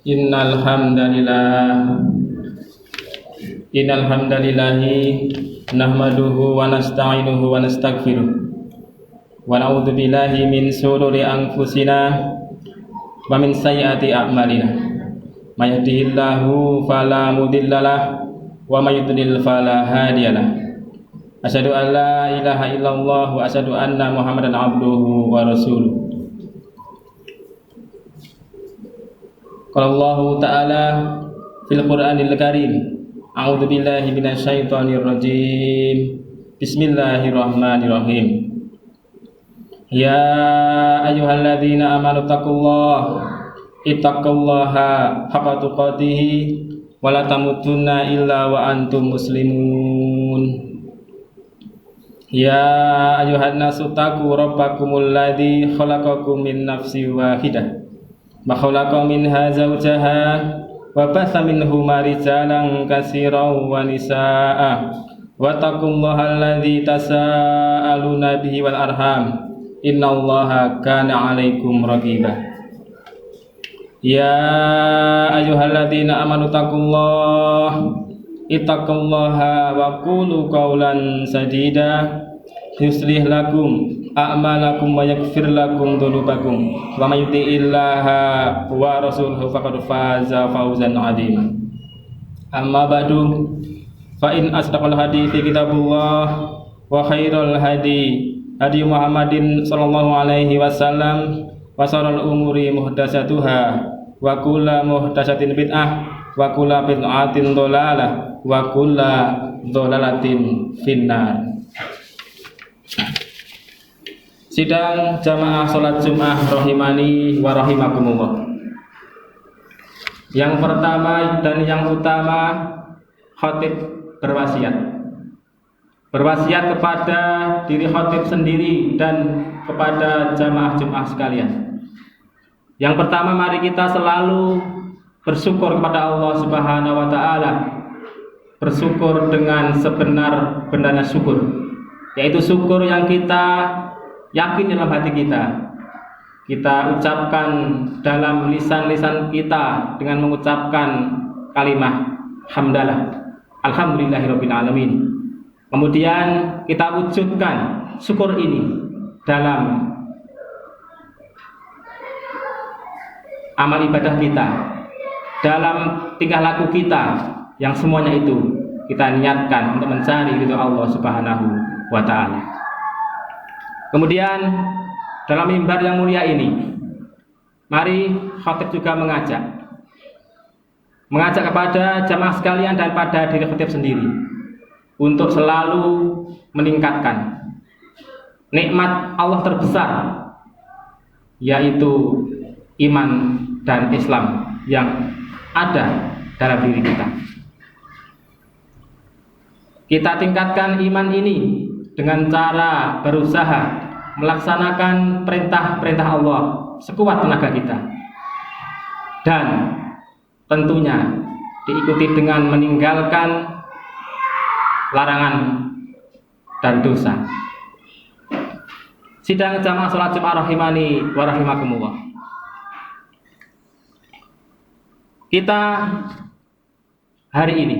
Innal hamdalillah Innal hamdalillahi nahmaduhu wa nasta'inuhu wa nastaghfiruh wa na'udzu billahi min shururi anfusina wa min sayyiati a'malina may yahdihillahu fala mudhillalah wa may yudlil fala hadiyalah. Asyhadu an la ilaha illallah wa asyhadu anna Muhammadan abduhu wa rasuluh. Qala Allah ta'ala fil Qur'anil Karim, a'udzu billahi minasyaitonir rajim. Bismillahirrahmanirrahim. Ya ayyuhalladzina amanu ittaqullaha haqqa tuqatih wa la tamutunna illa wa antum muslimun. Ya ayyuhan nasu taqu rabbakumul ladzi khalaqakum min nafsin wahidah wa khalaqa minha zawjaha wa batha minhuma rijalan katsiran wa nisaa'a wa taqullaha alladzi tasaaluna bihi wal arham innallaha kana 'alaikum raqiba. Ya ayyuhalladzina amanu ittaqullaha wa qulu qawlan sadida yuslih lakum a'malakum wa yaghfir lakum dhunubakum wa may yuti'illaha wa rasulahu faqad faza fawzan 'azima. Amma ba'du, fa in asdaqal hadithi kitabullah wa khairal hadi Muhammadin sallallahu alaihi wasallam wa sharral umuri muhdatsatuha wa kullu muhdatsatin bid'ah wa kullu bid'atin dhalalah wa kullu dhalalatin finnar. Sidang jamaah sholat Jum'ah rahimani wa rahimakumullah. Yang pertama dan yang utama, khatib berwasiat. Berwasiat kepada diri khatib sendiri dan kepada jamaah Jum'ah sekalian. Yang pertama, mari kita selalu bersyukur kepada Allah Subhanahu wa taala. Bersyukur dengan sebenar-benarnya syukur, yaitu syukur yang kita yakin dalam hati kita ucapkan dalam lisan-lisan kita dengan mengucapkan kalimat hamdalah, alhamdulillahirabbil alamin. Kemudian kita wujudkan syukur ini dalam amal ibadah kita, dalam tingkah laku kita, yang semuanya itu kita niatkan untuk mencari ridho Allah Subhanahu wa taala. Kemudian dalam mimbar yang mulia ini, mari khatib juga mengajak kepada jamaah sekalian dan pada diri khatib sendiri untuk selalu meningkatkan nikmat Allah terbesar, yaitu iman dan Islam yang ada dalam diri kita. Kita tingkatkan iman ini dengan cara berusaha melaksanakan perintah-perintah Allah sekuat tenaga kita, dan tentunya diikuti dengan meninggalkan larangan dan dosa. Sidang jamaah salat Jumat rahimani wa rahimakumullah. Kita hari ini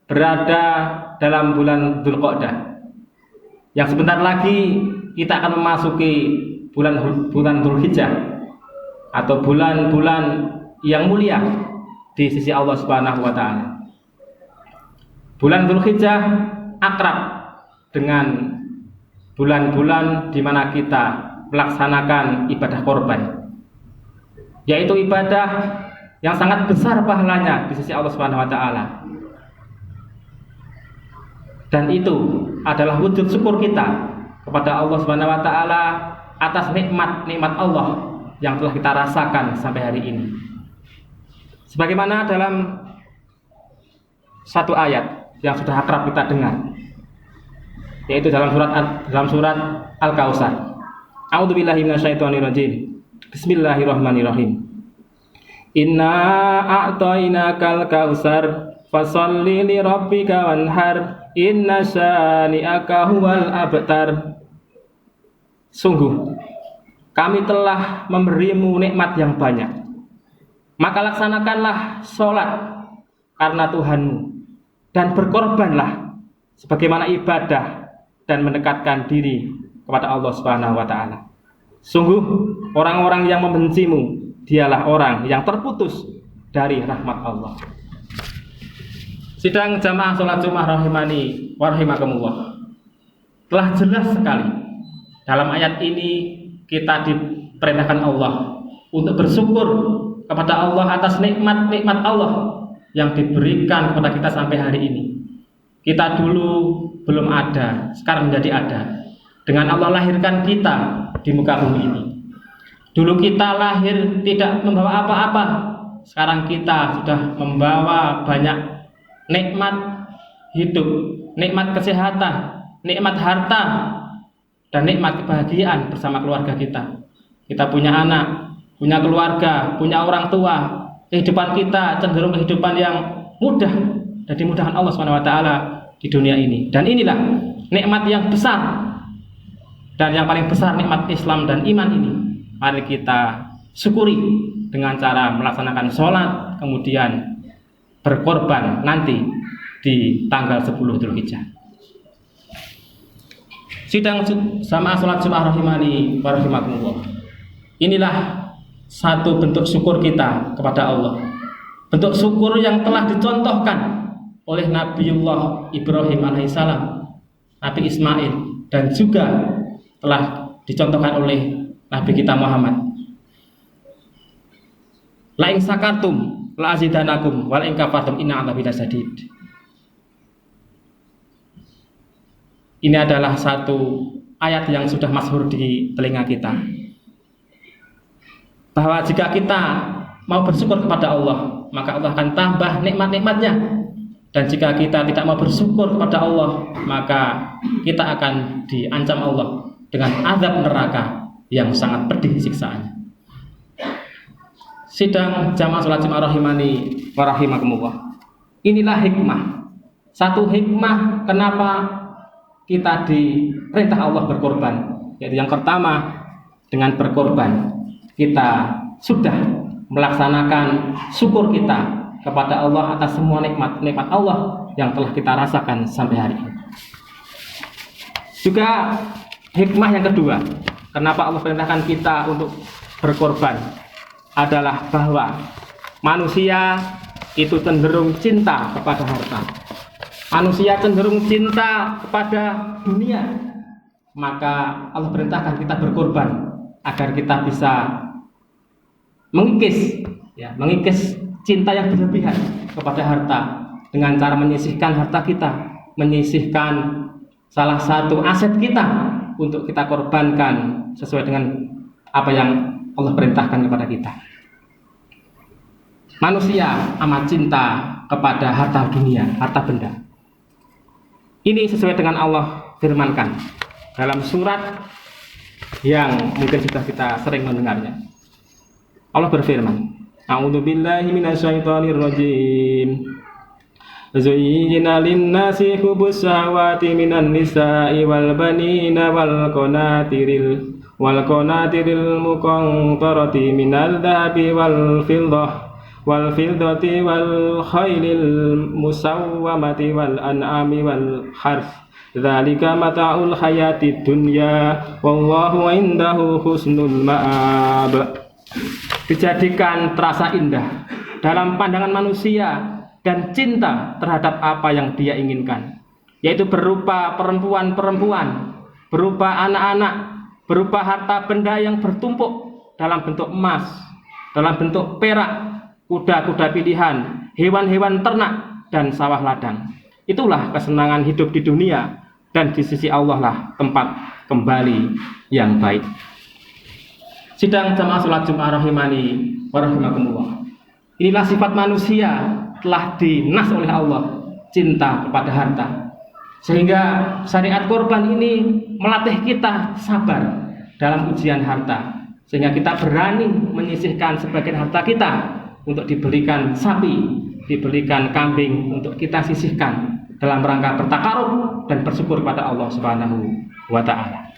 berada dalam bulan Dzulqa'dah, yang sebentar lagi kita akan memasuki bulan Dzulhijjah atau bulan-bulan yang mulia di sisi Allah Subhanahu wa taala. Bulan Dzulhijjah akrab dengan bulan-bulan di mana kita melaksanakan ibadah korban, yaitu ibadah yang sangat besar pahalanya di sisi Allah Subhanahu wa taala. Dan itu adalah wujud syukur kita kepada Allah Subhanahu wa taala atas nikmat-nikmat Allah yang telah kita rasakan sampai hari ini. Sebagaimana dalam satu ayat yang sudah akrab kita dengar, yaitu dalam surat Al-Kautsar. A'udzubillahi minasyaitonirrajim. Bismillahirrahmanirrahim. Inna a'tainakal kautsar fasholli li rabbika wanhar inna syani'aka huwal abtar. Sungguh kami telah memberimu nikmat yang banyak, Maka laksanakanlah sholat karena Tuhanmu dan berkorbanlah sebagaimana ibadah dan mendekatkan diri kepada Allah Subhanahu wa taala. Sungguh orang-orang yang membencimu dialah orang yang terputus dari rahmat Allah. Sidang jamaah sholat Jumat rahimani wa rahimakumullah. Telah jelas sekali dalam ayat ini kita diperintahkan Allah untuk bersyukur kepada Allah atas nikmat-nikmat Allah yang diberikan kepada kita sampai hari ini. Kita dulu belum ada, sekarang menjadi ada. Dengan Allah lahirkan kita di muka bumi ini. Dulu kita lahir tidak membawa apa-apa, sekarang kita sudah membawa banyak nikmat hidup, nikmat kesehatan, nikmat harta, dan nikmat kebahagiaan bersama keluarga kita. Kita punya anak, punya keluarga, punya orang tua. Kehidupan kita cenderung kehidupan yang mudah dan dimudahkan Allah SWT di dunia ini. Dan inilah nikmat yang besar dan yang paling besar, nikmat Islam dan iman ini. Mari kita syukuri dengan cara melaksanakan sholat, kemudian berkorban nanti di tanggal 10 Dzulhijjah. Sidang jamaah sholat Jumat rahimani wa rahimakumullah. Inilah satu bentuk syukur kita kepada Allah. Bentuk syukur yang telah dicontohkan oleh Nabiullah Ibrahim alaihissalam, Nabi Ismail, dan juga telah dicontohkan oleh Nabi kita Muhammad. La in sakartum la azidanakum wal in kafartum inna adzabi lasyadid. Ini adalah satu ayat yang sudah masyhur di telinga kita, bahwa jika kita mau bersyukur kepada Allah, maka Allah akan tambah nikmat-nikmatnya. Dan jika kita tidak mau bersyukur kepada Allah, maka kita akan diancam Allah dengan azab neraka yang sangat pedih siksaannya. Sidang jamaah sholat Jumat rahimani wa rahimakumullah. Inilah hikmah. Satu hikmah kenapa kita diperintah Allah berkorban. Yaitu yang pertama, dengan berkorban kita sudah melaksanakan syukur kita kepada Allah atas semua nikmat Allah yang telah kita rasakan sampai hari ini. Juga hikmah yang kedua, kenapa Allah perintahkan kita untuk berkorban, adalah bahwa manusia itu cenderung cinta kepada harta. Manusia cenderung cinta kepada dunia. Maka Allah perintahkan kita berkorban agar kita bisa mengikis cinta yang berlebihan kepada harta dengan cara menyisihkan harta kita, menyisihkan salah satu aset kita untuk kita korbankan sesuai dengan apa yang Allah perintahkan kepada kita. Manusia amat cinta kepada harta dunia, harta benda. Ini sesuai dengan Allah firmankan dalam surat yang mungkin sudah kita sering mendengarnya. Allah berfirman, A'udzubillahi minasyaitonirrajim. Zuyyina lin-nasi hubbus syahawati minan nisa'i wal banina wal qanatiril muqantarati minal dhahabi wal fiddati wal khailil musawwamati wal an'ami wal harth. Dzalika mata'ul hayatid dunya wallahu 'indahu husnul ma'ab. Dijadikan terasa indah dalam pandangan manusia dan cinta terhadap apa yang dia inginkan, yaitu berupa perempuan-perempuan, berupa anak-anak, berupa harta benda yang bertumpuk dalam bentuk emas, dalam bentuk perak, kuda-kuda pilihan, hewan-hewan ternak, dan sawah ladang. Itulah kesenangan hidup di dunia, dan di sisi Allah lah tempat kembali yang baik. Sidang jamaah sholat Jumat rahimani wa rahimakumullah. Inilah sifat manusia telah dinas oleh Allah, cinta kepada harta. Sehingga syariat korban ini melatih kita sabar dalam ujian harta, sehingga kita berani menyisihkan sebagian harta kita untuk dibelikan sapi, dibelikan kambing untuk kita sisihkan dalam rangka bertakarub dan bersyukur kepada Allah Subhanahu wa taala.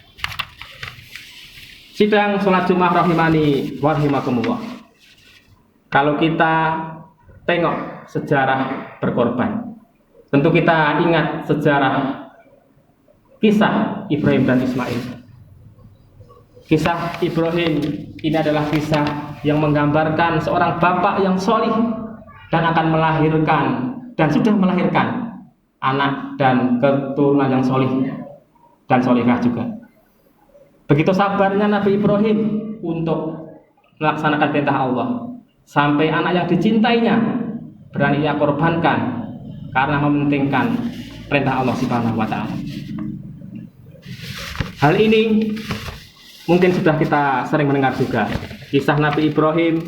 Sidang sholat Jumat rahimani wa rahimakumullah. Kalau kita tengok sejarah berkorban, tentu kita ingat sejarah kisah Ibrahim dan Ismail. Kisah Ibrahim ini adalah kisah yang menggambarkan seorang bapak yang solih dan akan melahirkan dan sudah melahirkan anak dan keturunan yang solih dan solihah juga. Begitu sabarnya Nabi Ibrahim untuk melaksanakan perintah Allah, sampai anak yang dicintainya berani ia korbankan karena mementingkan perintah Allah Subhanahu wa Ta'ala. Hal ini mungkin sudah kita sering mendengar juga, kisah Nabi Ibrahim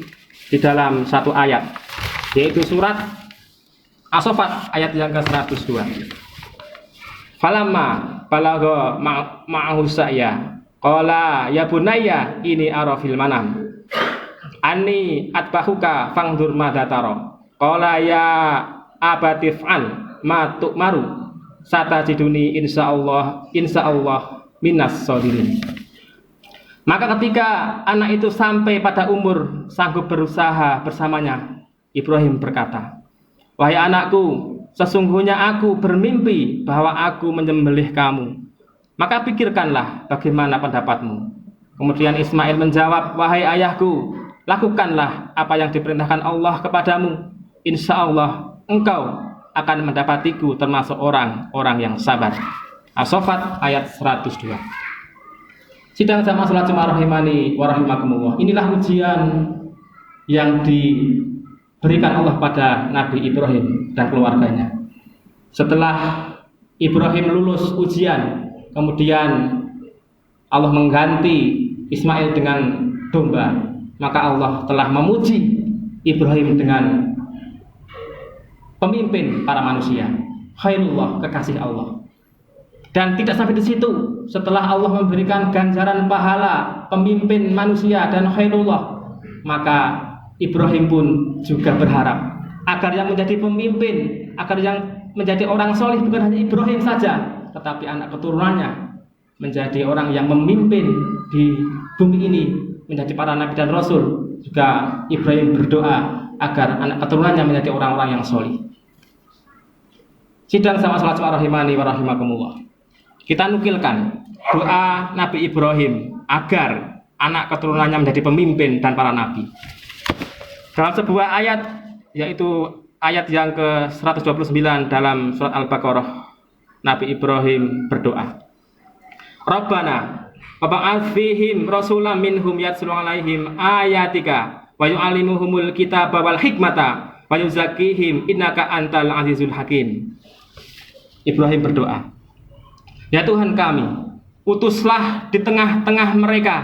di dalam satu ayat, yaitu surat As-Saffat ayat yang ke-102. Falamma balagha ma'ahu sa'ya qala ya bunayya ini ara fil manam anni atbahuka fangdur madza tara qala ya abatif'al ma tu'maru satajiduni insyaallah minas sholihin. Maka ketika anak itu sampai pada umur sanggup berusaha bersamanya, Ibrahim berkata, "Wahai anakku, sesungguhnya aku bermimpi bahwa aku menyembelih kamu. Maka pikirkanlah bagaimana pendapatmu." Kemudian Ismail menjawab, "Wahai ayahku, lakukanlah apa yang diperintahkan Allah kepadamu. Insya Allah engkau akan mendapatiku termasuk orang-orang yang sabar." As-Saffat ayat 102. Sidang jamaah salat Jumat rahimani wa rahimakumullah. Inilah ujian yang diberikan Allah pada Nabi Ibrahim dan keluarganya. Setelah Ibrahim lulus ujian, kemudian Allah mengganti Ismail dengan domba, maka Allah telah memuji Ibrahim dengan pemimpin para manusia, khairullah, kekasih Allah. Dan tidak sampai di situ, setelah Allah memberikan ganjaran pahala pemimpin manusia dan khairullah, maka Ibrahim pun juga berharap agar yang menjadi pemimpin, agar yang menjadi orang solih bukan hanya Ibrahim saja, tetapi anak keturunannya menjadi orang yang memimpin di bumi ini, menjadi para nabi dan rasul. Juga Ibrahim berdoa agar anak keturunannya menjadi orang-orang yang solih. Sidang sama salat rahimani wa rahimakumullah. Kita nukilkan doa Nabi Ibrahim agar anak keturunannya menjadi pemimpin dan para nabi. Dalam sebuah ayat, yaitu ayat yang ke-129 dalam surat Al-Baqarah, Nabi Ibrahim berdoa, Rabbana wab'ats fihim rasulam minhum yatslu alaihim ayatika wa yu'allimuhumul kitaba wal hikmata wa yuzakkihim innaka antal azizul hakim. Ibrahim berdoa, ya Tuhan kami, utuslah di tengah-tengah mereka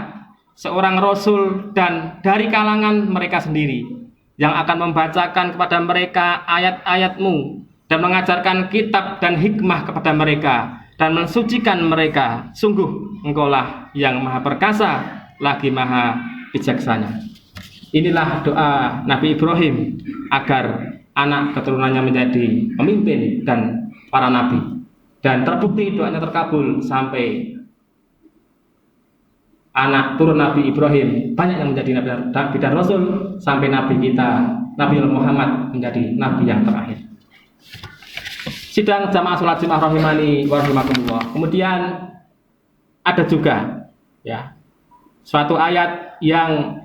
seorang rasul dan dari kalangan mereka sendiri yang akan membacakan kepada mereka ayat-ayat-Mu dan mengajarkan kitab dan hikmah kepada mereka dan mensucikan mereka. Sungguh Engkaulah yang maha perkasa lagi maha bijaksana. Inilah doa Nabi Ibrahim agar anak keturunannya menjadi pemimpin dan para nabi. Dan terbukti doanya terkabul sampai anak turun Nabi Ibrahim banyak yang menjadi nabi dan rasul, sampai nabi kita Nabi Muhammad menjadi nabi yang terakhir. Sidang jamaah salat Jumat rahimani wa rahimakumullah. Kemudian ada juga ya suatu ayat yang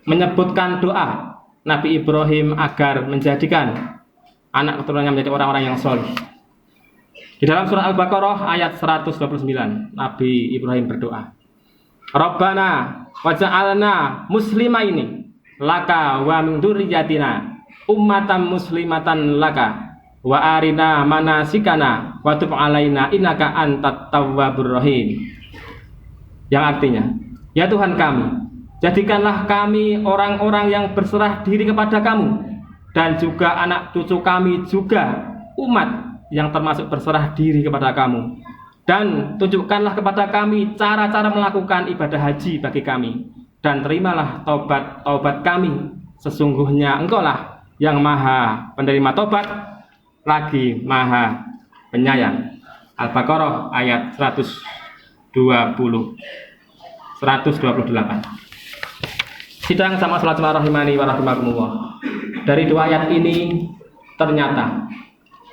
menyebutkan doa Nabi Ibrahim agar menjadikan anak keturunannya menjadi orang-orang yang soleh. Di dalam surat Al-Baqarah ayat 129, Nabi Ibrahim berdoa, Rabbana waj'alna muslimaini laka wa min dzurriyyatina ummatan muslimatan laka wa arina manasikana wa tub alaina innaka antat tawwabur rahim. Yang artinya, ya Tuhan kami, jadikanlah kami orang-orang yang berserah diri kepada kamu, dan juga anak cucu kami juga umat yang termasuk berserah diri kepada kamu, dan tunjukkanlah kepada kami cara-cara melakukan ibadah haji bagi kami, dan terimalah taubat kami, sesungguhnya Engkaulah yang maha penerima taubat lagi maha penyayang. Al-Baqarah ayat 128. Sidang sama salat rahimani wa rahimakumullah. Dari dua ayat ini ternyata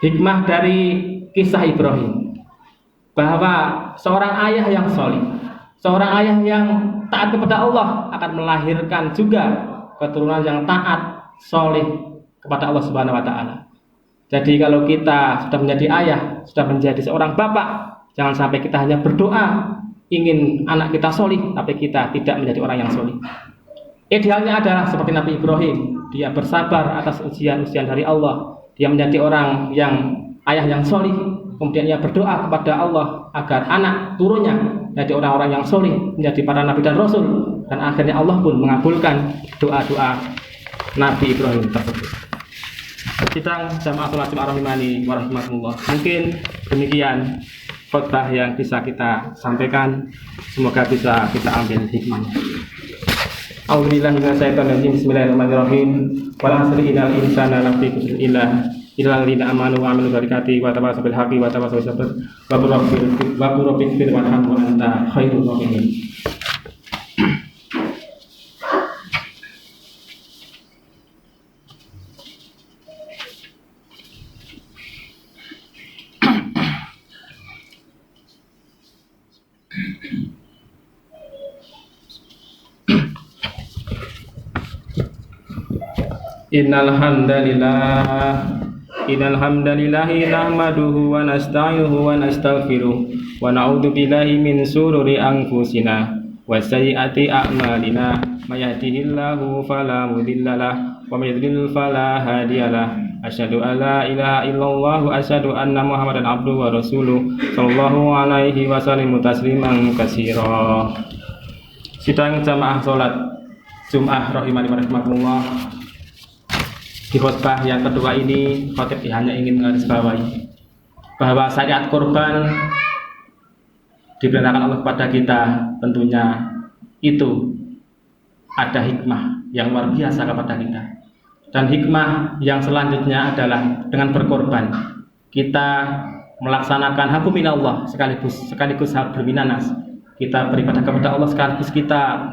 hikmah dari kisah Ibrahim bahwa seorang ayah yang solih, seorang ayah yang taat kepada Allah akan melahirkan juga keturunan yang taat, solih kepada Allah Subhanahu wa taala. Jadi kalau kita sudah menjadi ayah, sudah menjadi seorang bapak, jangan sampai kita hanya berdoa ingin anak kita solih, tapi kita tidak menjadi orang yang solih. Idealnya adalah seperti Nabi Ibrahim, dia bersabar atas ujian-ujian dari Allah, dia menjadi orang yang ayah yang solih, kemudian ia berdoa kepada Allah agar anak turunnya menjadi orang-orang yang solih, menjadi para nabi dan rasul, dan akhirnya Allah pun mengabulkan doa-doa Nabi Ibrahim tersebut. Sidang jamaah salat Jumat rahimani wa rahimakumullah. Mungkin demikian khotbah yang bisa kita sampaikan, semoga bisa kita ambil hikmahnya. A'udzubillahi minasyaitonir rajim. Bismillahirrahmanirrahim. Wal 'asri innal insana lafi khusr illal ladzina amanu wa 'amilus shalihati wa tawassaw bil haqqi wa tawassaw bis sabr wa qur rabbir warham wa anta khairur rahimin. Innal hamdalillahi nahmaduhu wa nasta'inuhu wa nastaghfiruh wa na'udzu billahi min shururi anfusina wa sayyiati a'malina may yahdihillahu fala mudhillalah wa may yudlil fala hadiyalah. Asyhadu an la ilaha illallah wa asyhadu anna muhammadan abduhu wa rasuluh sallallahu alaihi wasallam tasliman katsira. Sidang jamaah salat Jumat rahimani wa rahimakumullah. Di khotbah yang kedua ini, khotib hanya ingin menggarisbawahi bahwa syariat kurban diperintahkan Allah kepada kita, tentunya itu ada hikmah yang luar biasa kepada kita. Dan hikmah yang selanjutnya adalah dengan berkorban kita melaksanakan haqqu minallah, sekaligus haqqu minanas. Kita beribadah kepada Allah sekaligus kita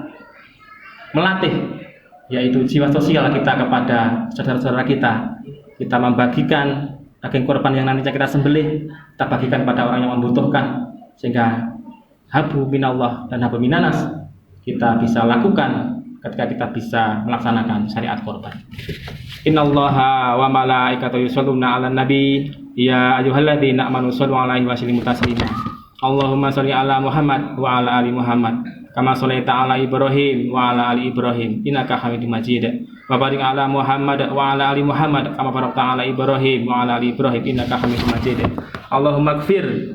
melatih yaitu jiwa sosial kita kepada saudara-saudara kita. Kita membagikan daging korban yang nantinya kita sembelih, kita bagikan pada orang yang membutuhkan, sehingga habu minallah dan habu minanas kita bisa lakukan ketika kita bisa melaksanakan syariat korban. Innallaha wa malaikatahu yusholluna 'alan nabi ya ayyuhalladzina amanu shollu 'alaihi wa sallimu taslima. Allahumma sholli ala Muhammad wa ala ali Muhammad kama sholaita ala Ibrahim wa ala ali Ibrahim innaka Hamidum Majid. Wa barik ala Muhammad wa ala ali Muhammad kama barakta ala Ibrahim wa ala ali Ibrahim innaka Hamidum Majid. Allahumma ighfir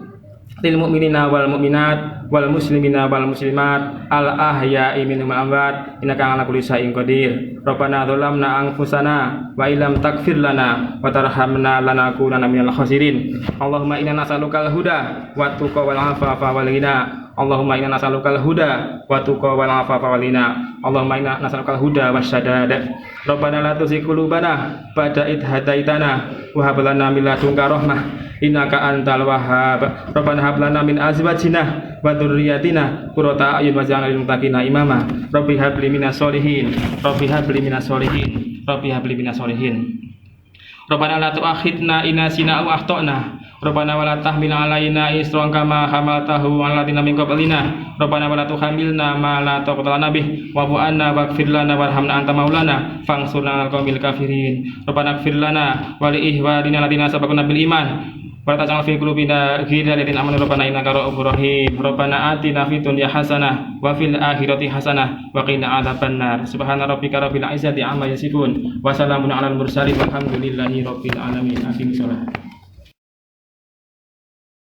lil mu'minina wal mu'minat wal muslimina wal muslimat al ahya'i minhum amwat innaka ala kulli syai'in qadir. Rabbana dzalamna anfusana wa illam taghfir lana wa tarhamna lanakunanna minal khasirin. Allahumma inna nas'alukal huda wat tuqa wal afafa wal ghina. Allahumma inna nas'alukal huda wa tuqa wal afafa wal ghina. Allahumma inna nas'alukal huda wasyadada. Rabbana la tuzigh qulubana ba'da idh hadaitana wa hab lana min ladunka rahmah innaka antal wahhab. Rabbana hab lana min azwajina wa dzurriyyatina qurrata a'yun waj'alna lil muttaqina imama. Rabbi hab li minas sholihin. Rabbi hab li minas sholihin. Rabbi hab li minas sholihin. Rabbana la tu'akhidna in nasina aw akhtana. Rabbana wa la tahmil 'alaina isran kama hamaltahu 'alal ladzina min qablina. Rabbana wa la tuhammilna ma la taqata lana bih wa'fu 'anna waghfir lana warhamna anta maulana fansurna 'alal qaumil kafirin. Rabbana ighfir lana wa li ihwanina alladzina sabaquna bil iman wa la taj'al fi qulubina ghillan lil ladzina amanu rabbana innaka ra'ufur rahim. Rabbana atina fid dunya hasanah wa fil akhirati hasanah wa qina adzabannar. Subhana rabbika rabbil izzati amma yasifun wa salamun 'alal mursalin walhamdulillahi rabbil alamin. Amin.